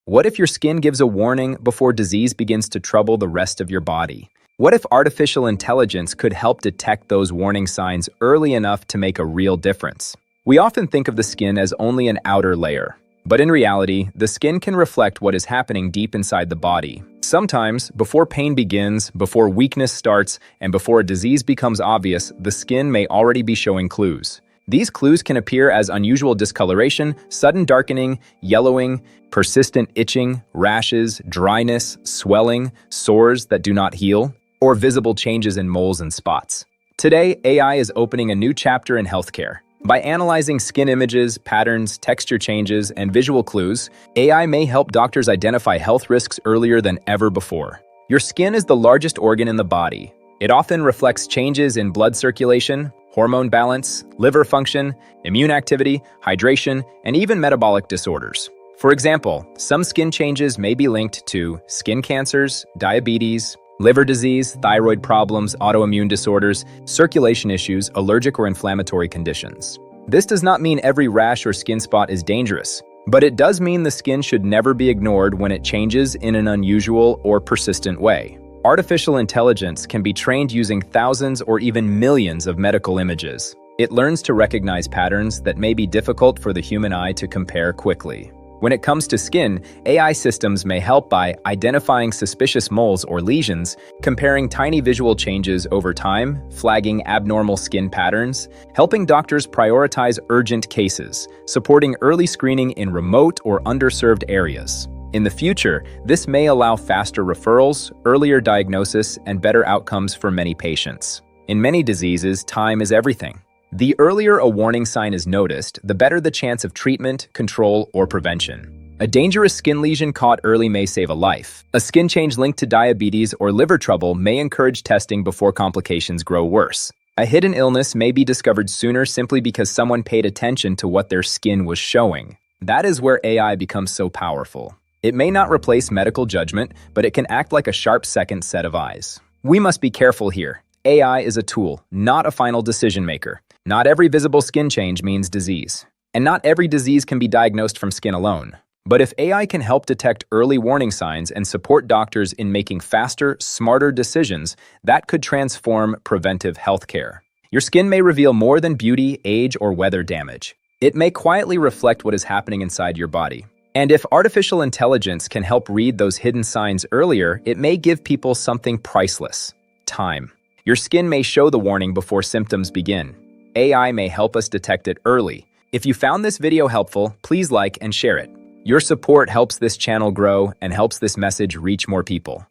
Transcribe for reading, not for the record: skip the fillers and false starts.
What if your skin gives a warning before disease begins to trouble the rest of your body? What if artificial intelligence could help detect those warning signs early enough to make a real difference? We often think of the skin as only an outer layer, but in reality, the skin can reflect what is happening deep inside the body. Sometimes, before pain begins, before weakness starts, and before a disease becomes obvious, the skin may already be showing clues. These clues can appear as unusual discoloration, sudden darkening, yellowing, persistent itching, rashes, dryness, swelling, sores that do not heal, or visible changes in moles and spots. Today, AI is opening a new chapter in healthcare. By analyzing skin images, patterns, texture changes, and visual clues, AI may help doctors identify health risks earlier than ever before. Your skin is the largest organ in the body. It often reflects changes in blood circulation, hormone balance, liver function, immune activity, hydration, and even metabolic disorders. For example, some skin changes may be linked to skin cancers, diabetes, liver disease, thyroid problems, autoimmune disorders, circulation issues, allergic or inflammatory conditions. This does not mean every rash or skin spot is dangerous, but it does mean the skin should never be ignored when it changes in an unusual or persistent way. Artificial intelligence can be trained using thousands or even millions of medical images. It learns to recognize patterns that may be difficult for the human eye to compare quickly. When it comes to skin, AI systems may help by identifying suspicious moles or lesions, comparing tiny visual changes over time, flagging abnormal skin patterns, helping doctors prioritize urgent cases, supporting early screening in remote or underserved areas. In the future, this may allow faster referrals, earlier diagnosis, and better outcomes for many patients. In many diseases, time is everything. The earlier a warning sign is noticed, the better the chance of treatment, control, or prevention. A dangerous skin lesion caught early may save a life. A skin change linked to diabetes or liver trouble may encourage testing before complications grow worse. A hidden illness may be discovered sooner simply because someone paid attention to what their skin was showing. That is where AI becomes so powerful. It may not replace medical judgment, but it can act like a sharp second set of eyes. We must be careful here. AI is a tool, not a final decision maker. Not every visible skin change means disease. And not every disease can be diagnosed from skin alone. But if AI can help detect early warning signs and support doctors in making faster, smarter decisions, that could transform preventive healthcare. Your skin may reveal more than beauty, age, or weather damage. It may quietly reflect what is happening inside your body. And if artificial intelligence can help read those hidden signs earlier, it may give people something priceless: time. Your skin may show the warning before symptoms begin. AI may help us detect it early. If you found this video helpful, please like and share it. Your support helps this channel grow and helps this message reach more people.